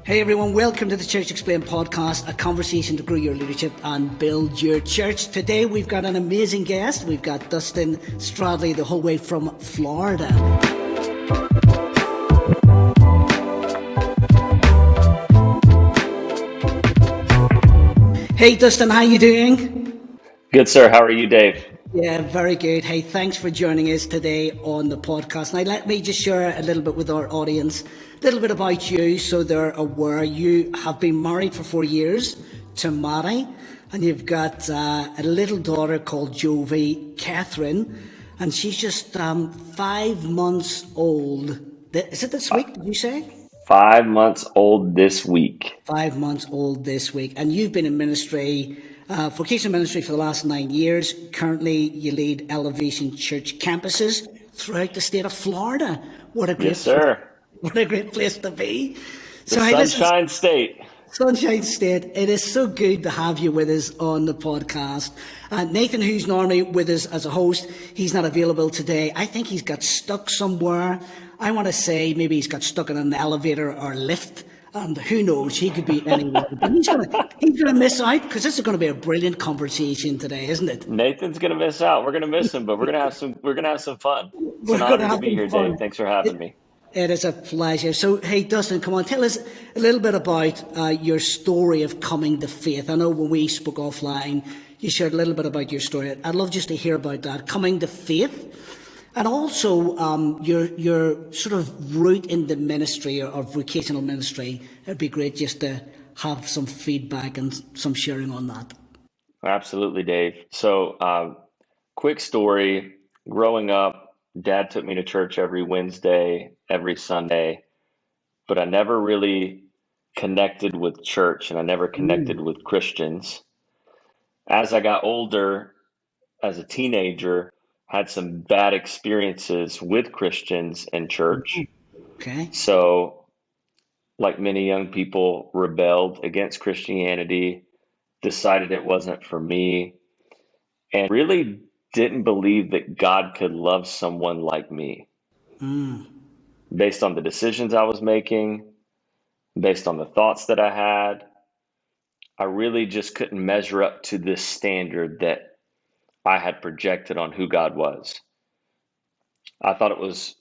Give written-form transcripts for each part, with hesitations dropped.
Hey everyone, welcome to the Church Explained podcast, a conversation to grow your leadership and build your church. Today we've got an amazing guest. We've got Dustin Stradley, the whole way from Florida. Hey Dustin, how you doing? Good, sir. How are you, Dave? Yeah, very good. Hey, thanks for joining us today on the podcast. Now, let me just share a little bit with our audience, a little bit about you so they're aware. You have been married for 4 years to Mary, and you've got a little daughter called Jovi, Catherine, and she's just 5 months old. Is it this week, did you say? 5 months old this week. 5 months old this week. And you've been in ministry, vocational ministry for the last 9 years. Currently, you lead Elevation Church campuses throughout the state of Florida. What a great, Yes, sir. what a great place to be. The Sunshine State. Sunshine State, it is so good to have you with us on the podcast. Nathan, who's normally with us as a host, he's not available today. I think he's got stuck somewhere. I want to say maybe he's got stuck in an elevator or lift, and who knows, he could be anywhere. But he's gonna miss out, because this is going to be a brilliant conversation today, isn't it? Nathan's gonna miss out. We're gonna miss him, but we're gonna have some fun. It's We're an gonna honor to have be some here, fun. Dave. Thanks for having me. It is a pleasure. So, hey, Dustin, come on, tell us a little bit about your story of coming to faith. I know when we spoke offline, you shared a little bit about your story. I'd love just to hear about that, coming to faith, and also your sort of route in the ministry or vocational ministry. It'd be great just to have some feedback and some sharing on that. Absolutely, Dave. So, quick story. Growing up, Dad took me to church every Wednesday, every Sunday, but I never really connected with church and I never connected with Christians. As I got older, as a teenager, had some bad experiences with Christians and church. Okay. So, like many young people, rebelled against Christianity, decided it wasn't for me, and really didn't believe that God could love someone like me based on the decisions I was making, based on the thoughts that I had. I really just couldn't measure up to this standard that I had projected on who God was. I thought it was,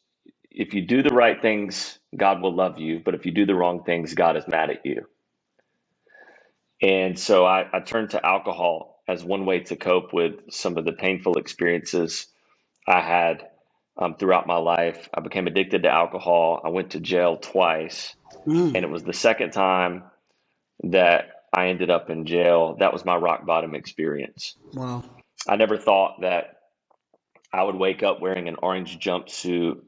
if you do the right things, God will love you. But if you do the wrong things, God is mad at you. And so I turned to alcohol as one way to cope with some of the painful experiences I had throughout my life. I became addicted to alcohol. I went to jail twice. And it was the second time that I ended up in jail. That was my rock bottom experience. Wow. I never thought that I would wake up wearing an orange jumpsuit,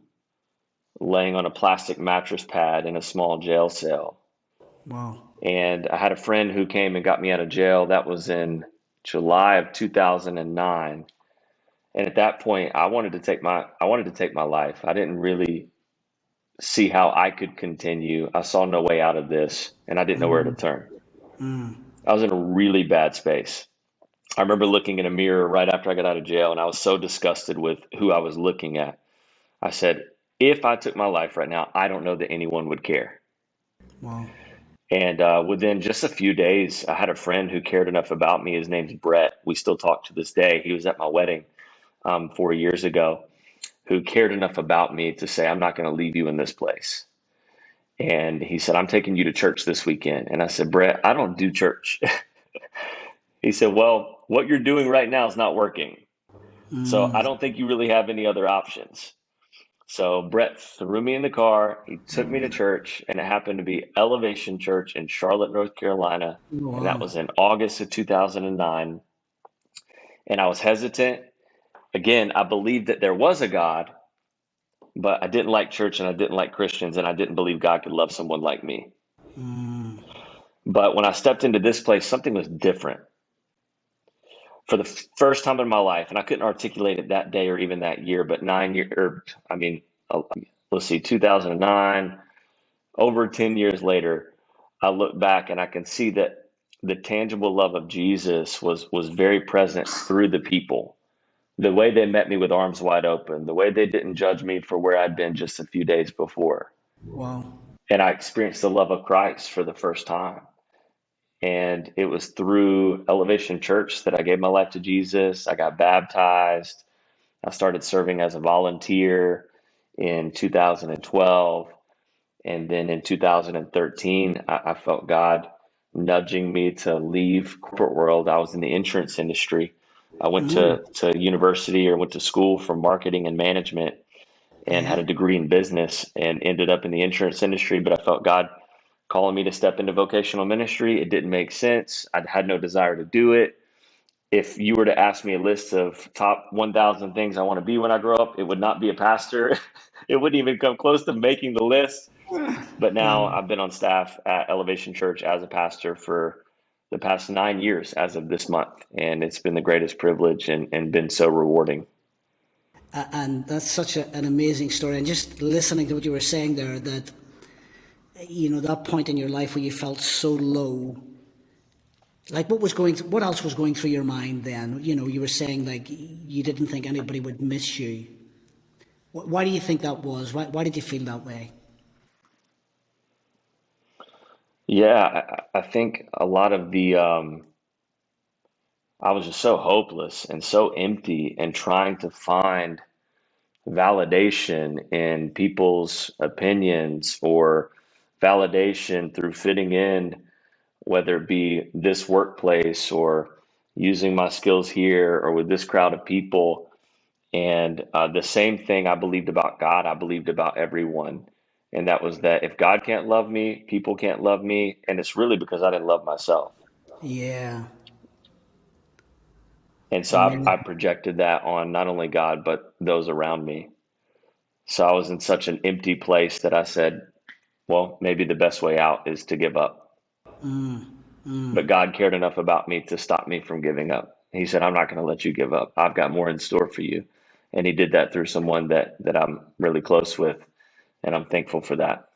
laying on a plastic mattress pad in a small jail cell. Wow. And I had a friend who came and got me out of jail. That was in July of 2009. And at that point, I wanted to take my life. I didn't really see how I could continue. I saw no way out of this, and I didn't know where to turn. I was in a really bad space. I remember looking in a mirror right after I got out of jail, and I was so disgusted with who I was looking at. I said, if I took my life right now, I don't know that anyone would care. Wow. And within just a few days, I had a friend who cared enough about me. His name's Brett. We still talk to this day. He was at my wedding 4 years ago, who cared enough about me to say, I'm not going to leave you in this place. And he said, I'm taking you to church this weekend. And I said, Brett, I don't do church. He said, well, what you're doing right now is not working. So I don't think you really have any other options. So Brett threw me in the car. He took me to church, and it happened to be Elevation Church in Charlotte, North Carolina. Wow. And that was in August of 2009. And I was hesitant. Again, I believed that there was a God, but I didn't like church and I didn't like Christians, and I didn't believe God could love someone like me. But when I stepped into this place, something was different. For the first time in my life, and I couldn't articulate it that day or even that year, but 2009, over 10 years later, I look back and I can see that the tangible love of Jesus was very present through the people. The way they met me with arms wide open, the way they didn't judge me for where I'd been just a few days before. Wow. and I experienced the love of Christ for the first time. And it was through Elevation Church that I gave my life to Jesus. I got baptized. I started serving as a volunteer in 2012. And then in 2013, I felt God nudging me to leave corporate world. I was in the insurance industry. I went to university or went to school for marketing and management and Yeah. had a degree in business and ended up in the insurance industry. But I felt God calling me to step into vocational ministry. It didn't make sense. I had no desire to do it. If you were to ask me a list of top 1,000 things I want to be when I grow up, it would not be a pastor. It wouldn't even come close to making the list. But now I've been on staff at Elevation Church as a pastor for the past 9 years as of this month. And it's been the greatest privilege and been so rewarding. And that's such an amazing story. And just listening to what you were saying there, that, that point in your life where you felt so low, like what else was going through your mind then? You were saying like you didn't think anybody would miss you. Why do you think that was? Why did you feel that way? Yeah, I think a lot of I was just so hopeless and so empty and trying to find validation in people's opinions or validation through fitting in, whether it be this workplace or using my skills here or with this crowd of people. And the same thing I believed about God, I believed about everyone. And that was that if God can't love me, people can't love me. And it's really because I didn't love myself. Yeah. And so I Amazing. projected that on not only God, but those around me. So I was in such an empty place that I said, well, maybe the best way out is to give up. But God cared enough about me to stop me from giving up. He said, I'm not going to let you give up. I've got more in store for you. And he did that through someone that I'm really close with. And I'm thankful for that.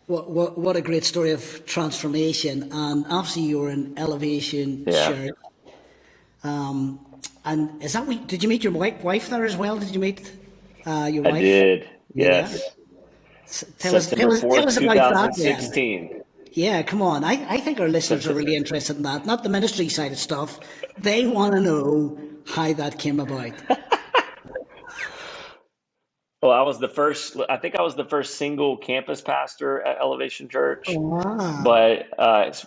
What a great story of transformation. And obviously you were in Elevation Yeah, Church. And is that did you meet your wife there as well? Did you meet your I wife? did. Yeah. Yes. Tell us, September tell us, tell 4th, us about that then. 2016. Yeah, come on. I think our listeners are September. really interested in that, not the ministry side of stuff. They want to know how that came about. Well, I think I was the first single campus pastor at Elevation Church. Wow. But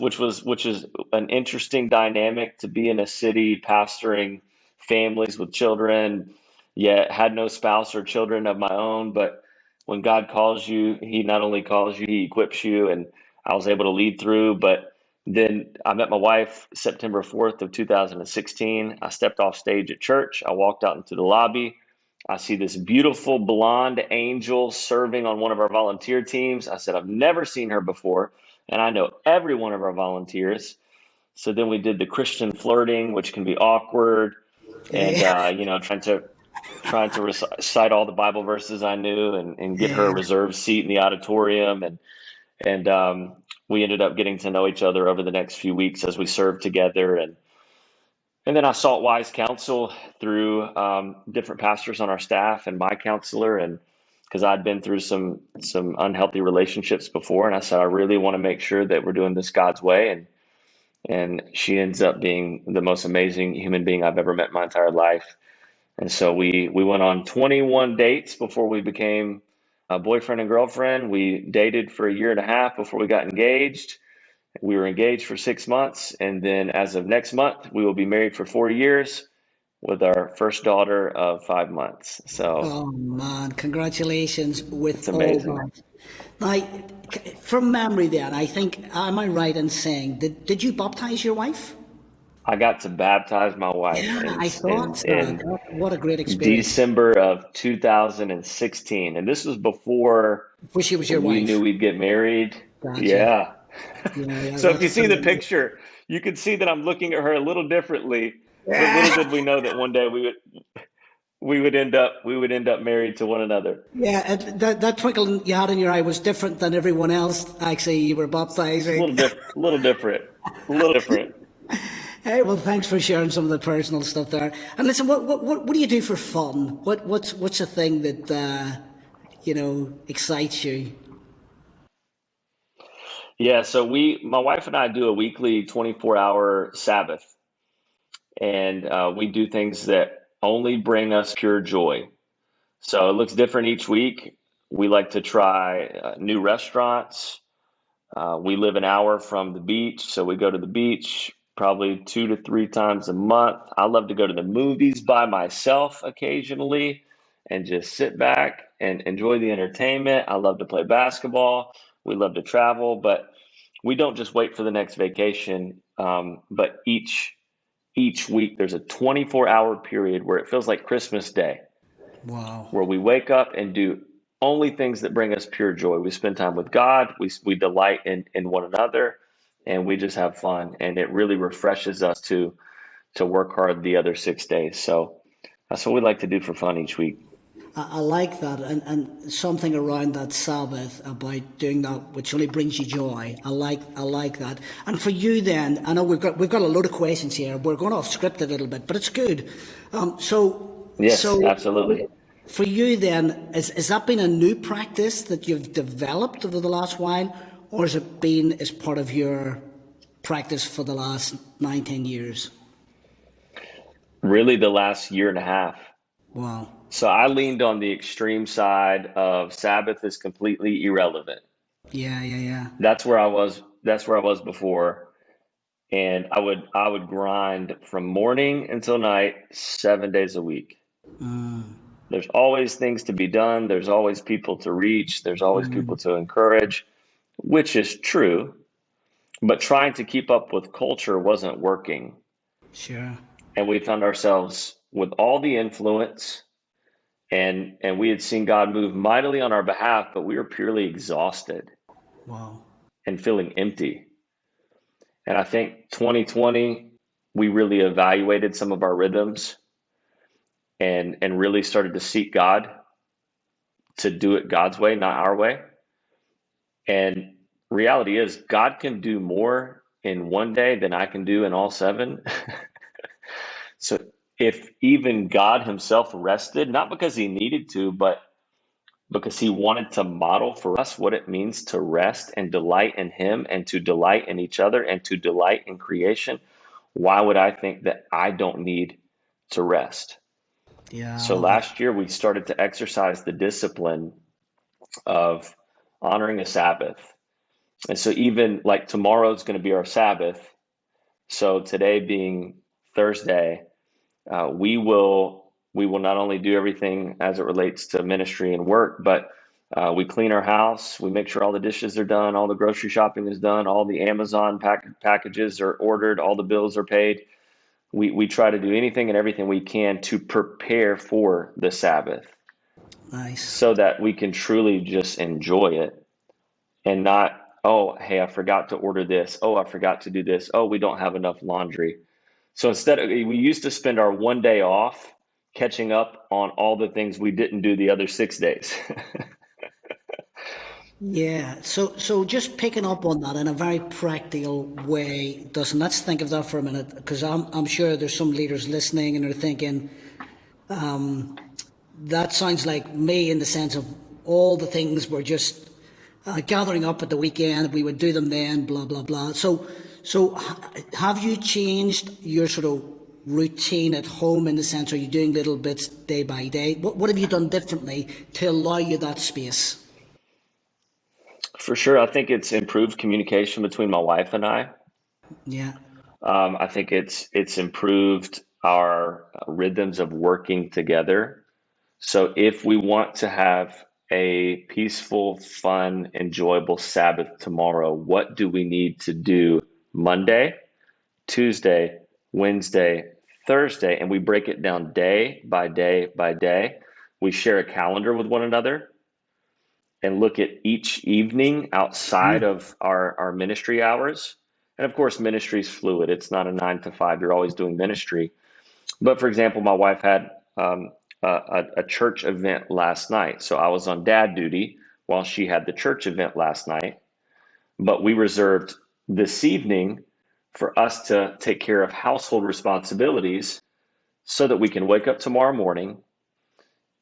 which is an interesting dynamic to be in a city pastoring families with children, yet had no spouse or children of my own. But when God calls you, He not only calls you, He equips you, and I was able to lead through. But then I met my wife September 4th of 2016. I stepped off stage at church. I walked out into the lobby. I see this beautiful blonde angel serving on one of our volunteer teams. I said, I've never seen her before, and I know every one of our volunteers. So then we did the Christian flirting, which can be awkward, and Yeah. trying to recite all the Bible verses I knew, and get her a Yeah. reserved seat in the auditorium, and we ended up getting to know each other over the next few weeks as we served together, and then I sought wise counsel through different pastors on our staff and my counselor, and because I'd been through some unhealthy relationships before, and I said I really want to make sure that we're doing this God's way, and she ends up being the most amazing human being I've ever met in my entire life. And so we went on 21 dates before we became a boyfriend and girlfriend. We dated for a year and a half before we got engaged. We were engaged for 6 months, and then as of next month, we will be married for 4 years with our first daughter of 5 months. So Oh man, congratulations it's with all amazing. that. Now, from memory, then I think, am I right in saying did you baptize your wife? I got to baptize my wife Yeah, in I thought in that. in What a great experience. December of 2016, and this was before Before she was your we knew wife. we'd get married. Gotcha. Yeah. Yeah, yeah, So if that's you see the brilliant. picture, you can see that I'm looking at her a little differently. But little Yeah, did we know that one day we would end up married to one another. yeah. That twinkle you had in your eye was different than everyone else. Actually, you were It's a baptizing. little different, a little different, a little different. Hey, well, thanks for sharing some of the personal stuff there. And listen, what do you do for fun? What's a thing that excites you? Yeah, so my wife and I do a weekly 24-hour Sabbath, and we do things that only bring us pure joy. So it looks different each week. We like to try new restaurants. We live an hour from the beach, so we go to the beach probably 2 to 3 times a month. I love to go to the movies by myself occasionally and just sit back and enjoy the entertainment. I love to play basketball. We love to travel, but we don't just wait for the next vacation. But each week there's a 24-hour period where it feels like Christmas Day, Wow. where we wake up and do only things that bring us pure joy. We spend time with God, we delight in one another, and we just have fun. And it really refreshes us to work hard the other 6 days. So that's what we like to do for fun each week. I like that, and something around that Sabbath about doing that, which only brings you joy. I like that. And for you, then, I know we've got a load of questions here. We're going off script a little bit, but it's good. Yes, absolutely. For you, then, has that been a new practice that you've developed over the last while, or has it been as part of your practice for the last 9, 10 years? Really, the last year and a half. Wow. So I leaned on the extreme side of Sabbath is completely irrelevant. Yeah, yeah, yeah. That's where I was. That's where I was before. And I would grind from morning until night, 7 days a week. There's always things to be done. There's always people to reach. There's always people to encourage, which is true. But trying to keep up with culture wasn't working. Sure. And we found ourselves with all the influence, and we had seen God move mightily on our behalf, but we were purely exhausted Wow. and feeling empty. And I think 2020, we really evaluated some of our rhythms and really started to seek God to do it God's way, not our way. And reality is, God can do more in one day than I can do in all seven. So if even God himself rested, not because he needed to, but because he wanted to model for us what it means to rest and delight in him and to delight in each other and to delight in creation, why would I think that I don't need to rest? Yeah, I So love it. last year we started to exercise the discipline of honoring a Sabbath. And so even like tomorrow is going to be our Sabbath. So today being Thursday, we will not only do everything as it relates to ministry and work, but we clean our house. We make sure all the dishes are done, all the grocery shopping is done, all the Amazon packages are ordered, all the bills are paid. We try to do anything and everything we can to prepare for the Sabbath Nice. so that we can truly just enjoy it and not, oh, hey, I forgot to order this. Oh, I forgot to do this. Oh, we don't have enough laundry. So we used to spend our one day off catching up on all the things we didn't do the other 6 days. Yeah. So just picking up on that in a very practical way, Dustin. Let's think of that for a minute, because I'm sure there's some leaders listening and they're thinking that sounds like me in the sense of all the things we're just gathering up at the weekend. We would do them then, blah blah blah. Have you changed your sort of routine at home in the sense? Are you doing little bits day by day? What have you done differently to allow you that space? For sure, I think it's improved communication between my wife and I. Yeah. I think it's improved our rhythms of working together. So if we want to have a peaceful, fun, enjoyable Sabbath tomorrow, what do we need to do Monday, Tuesday, Wednesday, Thursday? And we break it down day by day by day. We share a calendar with one another and look at each evening outside of our ministry hours. And of course, ministry is fluid. It's not a 9 to 5. You're always doing ministry. But for example, my wife had a church event last night. So I was on dad duty while she had the church event last night. But we reserved this evening for us to take care of household responsibilities so that we can wake up tomorrow morning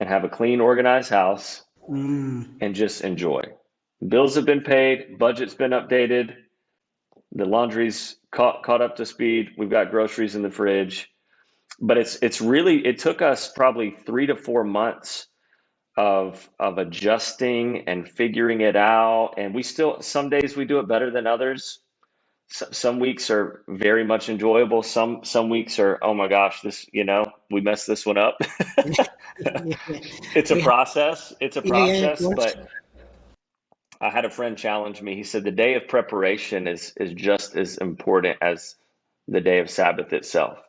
and have a clean, organized house and just enjoy. Bills have been paid, budget's been updated, the laundry's caught up to speed. We've got groceries in the fridge, but it took us probably 3 to 4 months of adjusting and figuring it out. And some days we do it better than others. Some weeks are very much enjoyable. Some weeks are, oh my gosh, we messed this one up. Yeah, It's a we, process. It's a yeah, of process, course. but I had a friend challenge me. He said the day of preparation is just as important as the day of Sabbath itself.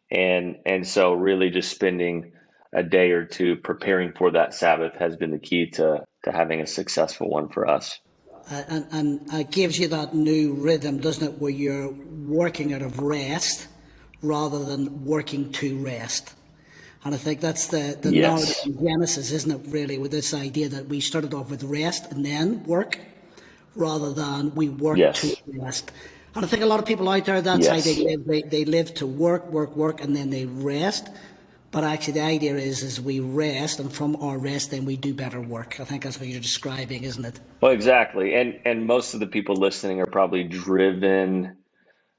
And so really just spending a day or two preparing for that Sabbath has been the key to having a successful one for us. And it gives you that new rhythm, doesn't it, where you're working out of rest rather than working to rest. And I think that's the narrative Yes. in Genesis, isn't it, really, with this idea that we started off with rest and then work, rather than we work to Yes. rest. And I think a lot of people out there, that's how they Yes. live. They live to work, work, work, and then they rest. But actually, the idea is we rest, and from our rest, then we do better work. I think that's what you're describing, isn't it? Well, exactly. And most of the people listening are probably driven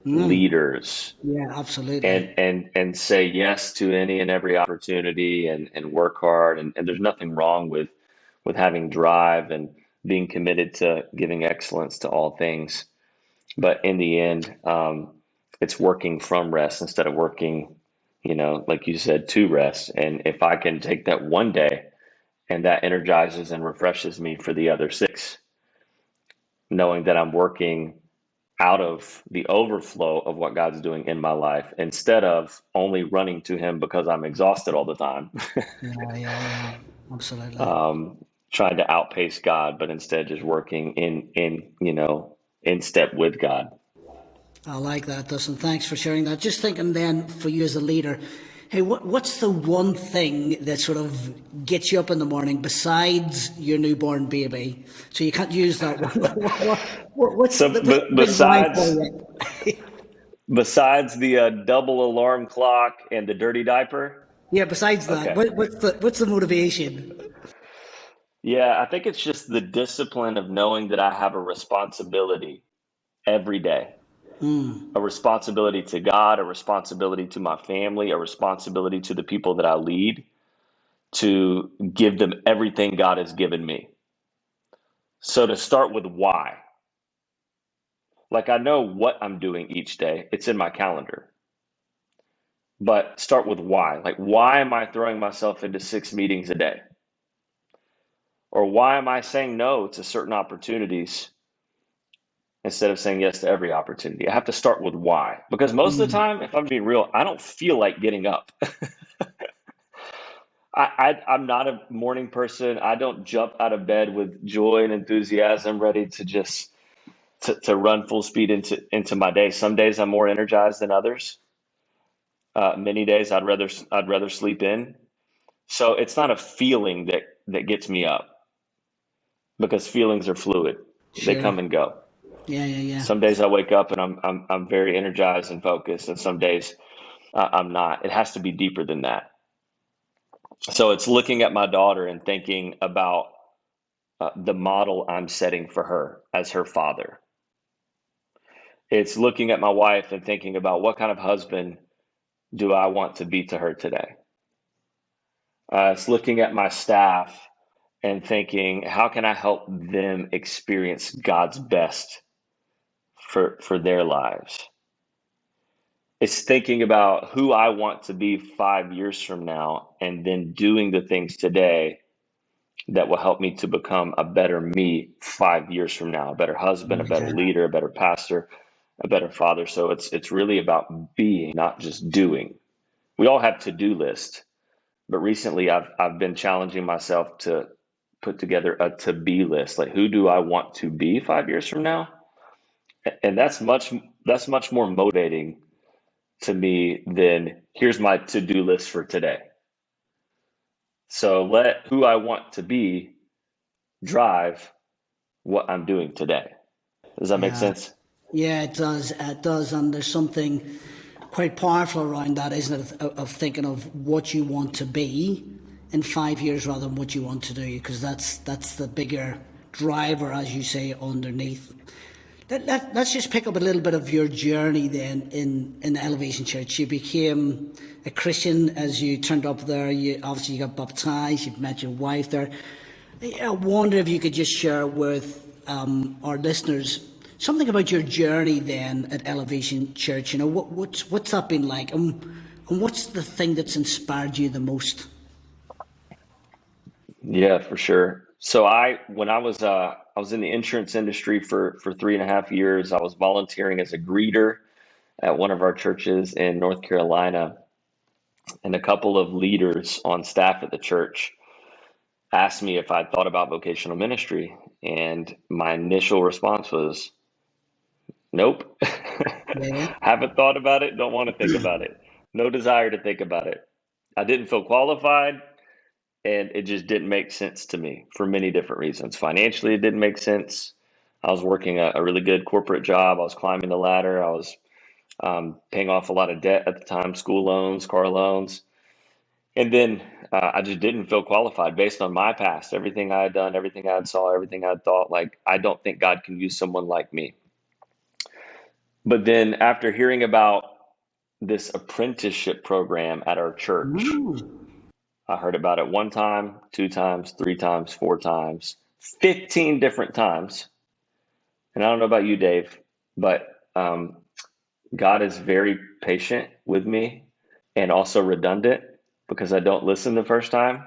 leaders Yeah, absolutely. and say yes to any and every opportunity and work hard. And there's nothing wrong with having drive and being committed to giving excellence to all things. But in the end, it's working from rest instead of working, like you said, to rest. And if I can take that one day and that energizes and refreshes me for the other 6, knowing that I'm working out of the overflow of what God's doing in my life instead of only running to Him because I'm exhausted all the time, Yeah, yeah, yeah. Absolutely. trying to outpace God, but instead just working in step with God. I like that, Dustin. Thanks for sharing that. Just thinking then for you as a leader, hey, what's the one thing that sort of gets you up in the morning besides your newborn baby? So you can't use that one. What's So, what's the big why for besides you? besides the double alarm clock and the dirty diaper, Yeah, besides that, okay. what's the motivation? Yeah, I think it's just the discipline of knowing that I have a responsibility every day, a responsibility to God, a responsibility to my family, a responsibility to the people that I lead to give them everything God has given me. So to start with why, like I know what I'm doing each day, it's in my calendar, but start with why. Like, why am I throwing myself into 6 meetings a day? Or why am I saying no to certain opportunities instead of saying yes to every opportunity? I have to start with why. Because most of the time, if I'm being real, I don't feel like getting up. I'm not a morning person. I don't jump out of bed with joy and enthusiasm, ready to just to run full speed into my day. Some days I'm more energized than others. Many days I'd rather sleep in. So it's not a feeling that gets me up because feelings are fluid. They Sure. come and go. Yeah, yeah, yeah. Some days I wake up and I'm very energized and focused, and some days I'm not. It has to be deeper than that. So it's looking at my daughter and thinking about the model I'm setting for her as her father. It's looking at my wife and thinking about what kind of husband do I want to be to her today. It's looking at my staff and thinking, how can I help them experience God's best for their lives? It's thinking about who I want to be 5 years from now and then doing the things today that will help me to become a better me 5 years from now, a better husband, a better Yeah, leader, a better pastor, a better father. So it's really about being, not just doing. We all have to-do lists, but recently I've been challenging myself to put together a to-be list. Like, who do I want to be 5 years from now? And that's much more motivating to me than here's my to-do list for today. So let who I want to be drive what I'm doing today. Does that make yeah. sense? Yeah, it does. It does, and there's something quite powerful around that, isn't it? Of thinking of what you want to be in 5 years rather than what you want to do, because that's the bigger. driver, as you say, underneath. Let's just pick up a little bit of your journey then in Elevation Church. You became a Christian as you turned up there. You got baptized. You've met your wife there. I wonder if you could just share with our listeners something about your journey then at Elevation Church. What's that been like, and what's the thing that's inspired you the most? Yeah, for sure. So when I was in the insurance industry for 3.5 years. I was volunteering as a greeter at one of our churches in North Carolina, and a couple of leaders on staff at the church asked me if I'd thought about vocational ministry, and my initial response was, nope. Yeah. Haven't thought about it, don't want to think about it. No desire to think about it. I didn't feel qualified, and it just didn't make sense to me for many different reasons. Financially, it didn't make sense. I was working a really good corporate job. I was climbing the ladder. I was paying off a lot of debt at the time, school loans, car loans. And then I just didn't feel qualified based on my past, everything I had done, everything I had saw, everything I had thought. Like, I don't think God can use someone like me. But then after hearing about this apprenticeship program at our church, I heard about it one time, 2 times, 3 times, 4 times, 15 different times. And I don't know about you, Dave, but God is very patient with me and also redundant because I don't listen the first time.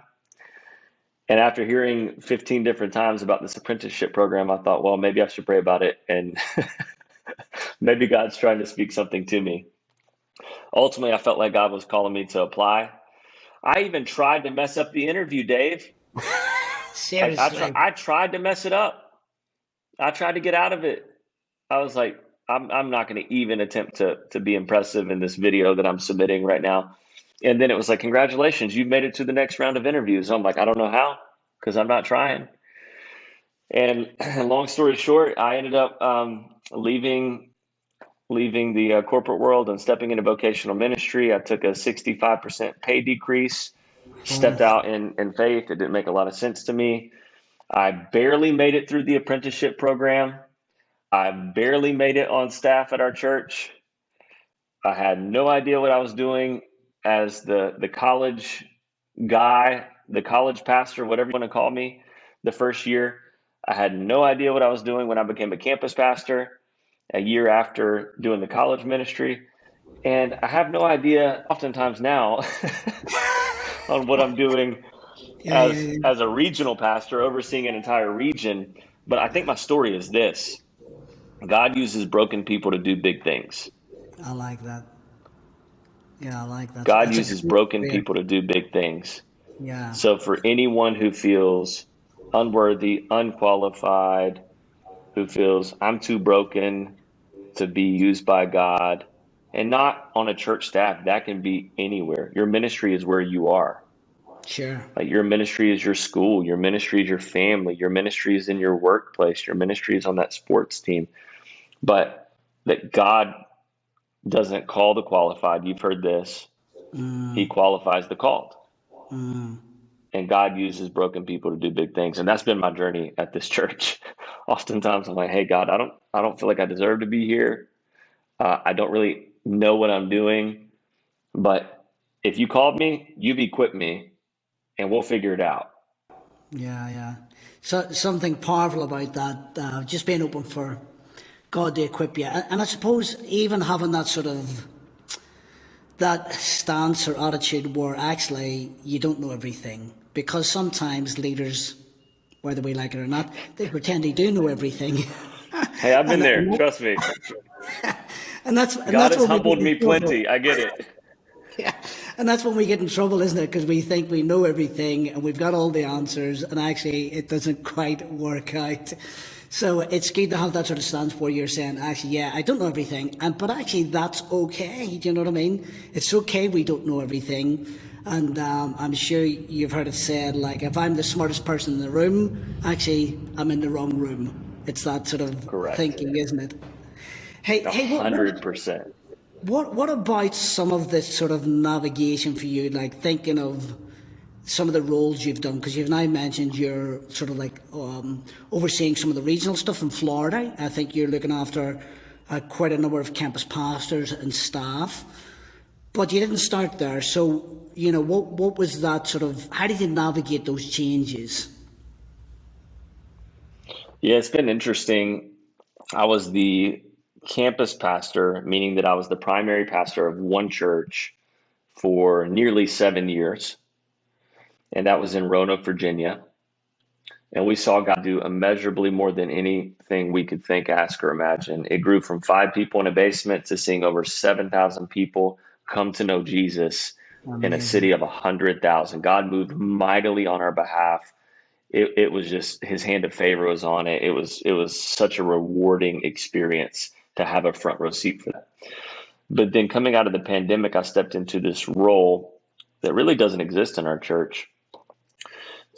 And after hearing 15 different times about this apprenticeship program, I thought, well, maybe I should pray about it, and maybe God's trying to speak something to me. Ultimately, I felt like God was calling me to apply. I even tried to mess up the interview, Dave. Seriously. I tried to mess it up. I tried to get out of it. I was like, I'm not going to even attempt to be impressive in this video that I'm submitting right now. And then it was like, congratulations, you've made it to the next round of interviews. I'm like, I don't know how, because I'm not trying. And long story short, I ended up leaving the corporate world and stepping into vocational ministry. I took a 65% pay decrease, stepped out in faith. It didn't make a lot of sense to me. I barely made it through the apprenticeship program. I barely made it on staff at our church. I had no idea what I was doing as the college guy, the college pastor, whatever you want to call me, the first year. I had no idea what I was doing when I became a campus pastor a year after doing the college ministry. And I have no idea oftentimes now on what I'm doing as a regional pastor overseeing an entire region. But I think my story is this: God uses broken people to do big things. I like that. Yeah, I like that. God That's a uses good broken prayer. people to do big things. Yeah. So for anyone who feels unworthy, unqualified, who feels I'm too broken to be used by God, and not on a church staff, that can be anywhere. Your ministry is where you are. Sure. Like, your ministry is your school, your ministry is your family, your ministry is in your workplace, your ministry is on that sports team. But that God doesn't call the qualified. You've heard this. He qualifies the called. And God uses broken people to do big things. And that's been my journey at this church. Oftentimes I'm like, hey, God, I don't feel like I deserve to be here. I don't really know what I'm doing. But if you called me, you've equipped me, and we'll figure it out. Yeah, yeah. So something powerful about that, just being open for God to equip you. And I suppose even having that sort of that stance or attitude where actually you don't know everything. Because sometimes leaders, whether we like it or not, they pretend they do know everything. Hey, I've been and, there. Trust me. and that's God has when we get humbled in me trouble. plenty. I get it. Yeah, and that's when we get in trouble, isn't it? Because we think we know everything and we've got all the answers, and actually it doesn't quite work out. So it's good to have that sort of stance where you're saying, actually, yeah, I don't know everything, but actually that's okay. Do you know what I mean? It's okay we don't know everything, and I'm sure you've heard it said, like, if I'm the smartest person in the room, actually I'm in the wrong room. It's that sort of Correct. thinking, isn't it? Hey, what 100%. what about some of this sort of navigation for you, like thinking of some of the roles you've done, because you've now mentioned you're sort of like overseeing some of the regional stuff in Florida. I think you're looking after quite a number of campus pastors and staff. But you didn't start there, so what was that sort of? How did you navigate those changes? Yeah, it's been interesting. I was the campus pastor, meaning that I was the primary pastor of one church for nearly 7 years, and that was in Roanoke, Virginia. And we saw God do immeasurably more than anything we could think, ask, or imagine. It grew from 5 people in a basement to seeing over 7,000 people come to know Jesus in a city Amazing. of 100,000. God moved mightily on our behalf. It was just his hand of favor was on it. It was such a rewarding experience to have a front row seat for that. But then coming out of the pandemic, I stepped into this role that really doesn't exist in our church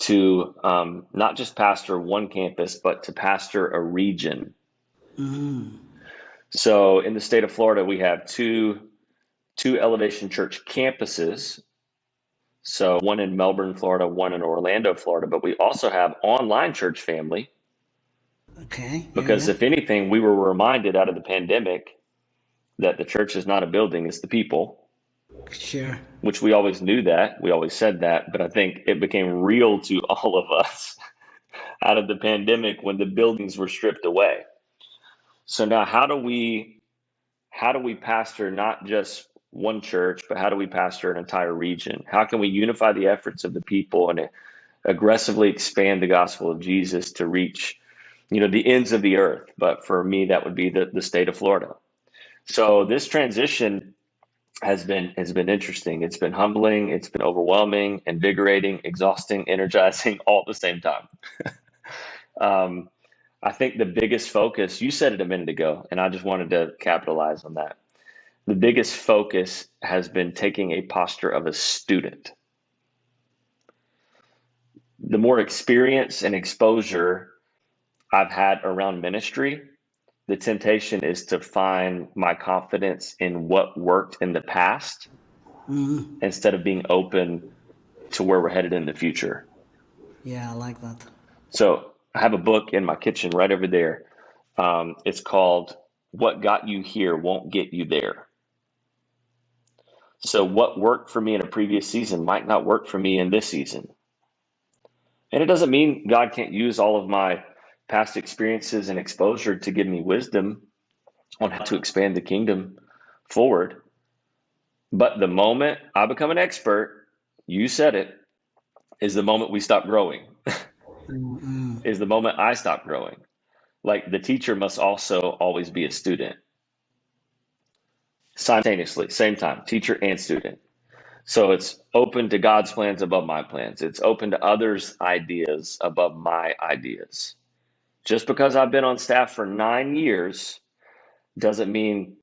to not just pastor one campus, but to pastor a region. So in the state of Florida, we have two Elevation Church campuses. So one in Melbourne, Florida, one in Orlando, Florida. But we also have online church family Okay. Yeah. because Yeah. if anything, we were reminded out of the pandemic that the church is not a building, it's the people, Sure. which we always knew that. We always said that. But I think it became real to all of us out of the pandemic when the buildings were stripped away. So now how do we pastor not just one church, but how do we pastor an entire region? How can we unify the efforts of the people and aggressively expand the gospel of Jesus to reach, the ends of the earth? But for me, that would be the state of Florida. So this transition has been interesting. It's been humbling, it's been overwhelming, invigorating, exhausting, energizing, all at the same time. Um, I think the biggest focus, you said it a minute ago, and I just wanted to capitalize on that. The biggest focus has been taking a posture of a student. The more experience and exposure I've had around ministry, the temptation is to find my confidence in what worked in the past instead of being open to where we're headed in the future. Yeah, I like that. So I have a book in my kitchen right over there. It's called What Got You Here Won't Get You There. So what worked for me in a previous season might not work for me in this season. And it doesn't mean God can't use all of my past experiences and exposure to give me wisdom on how to expand the kingdom forward. But the moment I become an expert, you said it, is the moment we stop growing, is the moment I stop growing. Like the teacher must also always be a student simultaneously, same time, teacher and student. So it's open to God's plans above my plans. It's open to others' ideas above my ideas. Just because I've been on staff for 9 years doesn't mean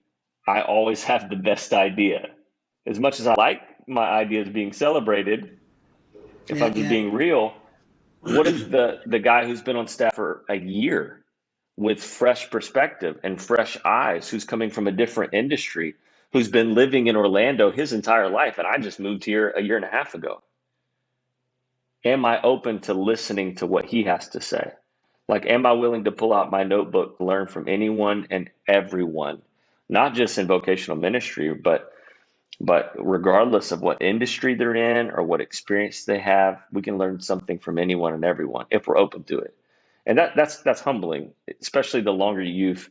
I always have the best idea. As much as I like my ideas being celebrated, if Yeah. I'm just Yeah. being real, what if the guy who's been on staff for a year with fresh perspective and fresh eyes, who's coming from a different industry, who's been living in Orlando his entire life, and I just moved here a year and a half ago? Am I open to listening to what he has to say? Like, am I willing to pull out my notebook, learn from anyone and everyone, not just in vocational ministry, but regardless of what industry they're in or what experience they have, we can learn something from anyone and everyone if we're open to it. And that's humbling, especially the longer you've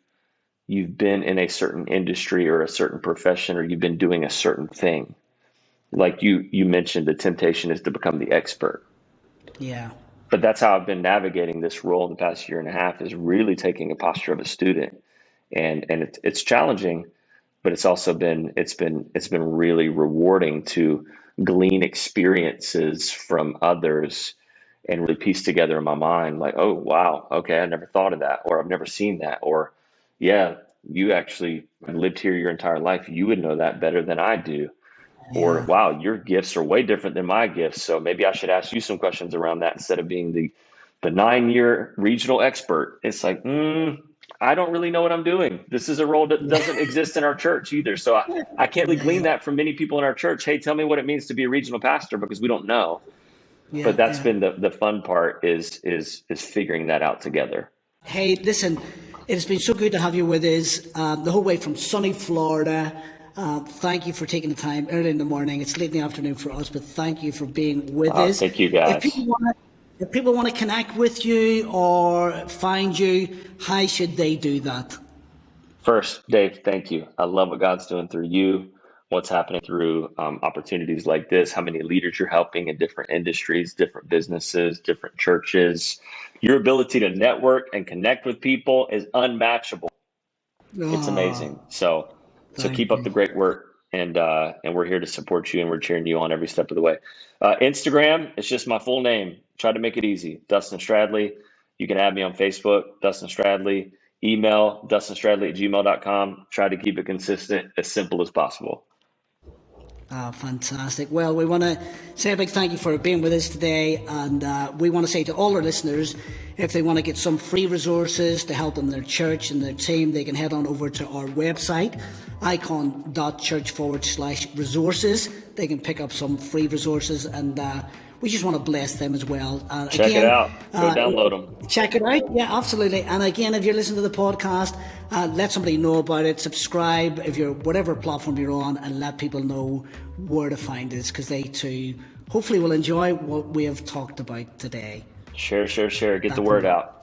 been in a certain industry or a certain profession, or you've been doing a certain thing. Like you mentioned, the temptation is to become the expert. Yeah. But that's how I've been navigating this role in the past year and a half, is really taking a posture of a student. And it's challenging, but it's been really rewarding to glean experiences from others and really piece together in my mind, like, oh wow, okay, I never thought of that, or I've never seen that, or yeah, you actually lived here your entire life, you would know that better than I do. Or Yeah. wow, your gifts are way different than my gifts, so maybe I should ask you some questions around that instead of being the 9 year regional expert. It's like, I don't really know what I'm doing. This is a role that doesn't exist in our church either. So I can't really Yeah. glean that from many people in our church. Hey, tell me what it means to be a regional pastor, because we don't know. but Yeah, that's yeah. been the fun part is figuring that out together. Hey, listen, it has been so good to have you with us the whole way from sunny Florida. Thank you for taking the time early in the morning. It's late in the afternoon for us, but thank you for being with us. Thank you If guys. people want to, if people want to connect with you or find you, how should they do that? First, Dave, thank you. I love what God's doing through you, what's happening through opportunities like this, how many leaders you're helping in different industries, different businesses, different churches. Your ability to network and connect with people is unmatchable. It's Oh, amazing. So thank keep up you. the great work, and we're here to support you, and we're cheering you on every step of the way. Instagram, it's just my full name. Try to make it easy. Dustin Stradley. You can add me on Facebook, Dustin Stradley. Email dustinstradley@gmail.com. Try to keep it consistent, as simple as possible. Oh, fantastic. Well, we want to say a big thank you for being with us today. And we want to say to all our listeners, if they want to get some free resources to help in their church and their team, they can head on over to our website, icon.church/resources. They can pick up some free resources, and we just want to bless them as well. Check it out. Go download them. Check it out. Yeah, absolutely. And again, if you're listening to the podcast, let somebody know about it. Subscribe if you're whatever platform you're on, and let people know where to find us, because they too hopefully will enjoy what we have talked about today. Share. Get the That's word out.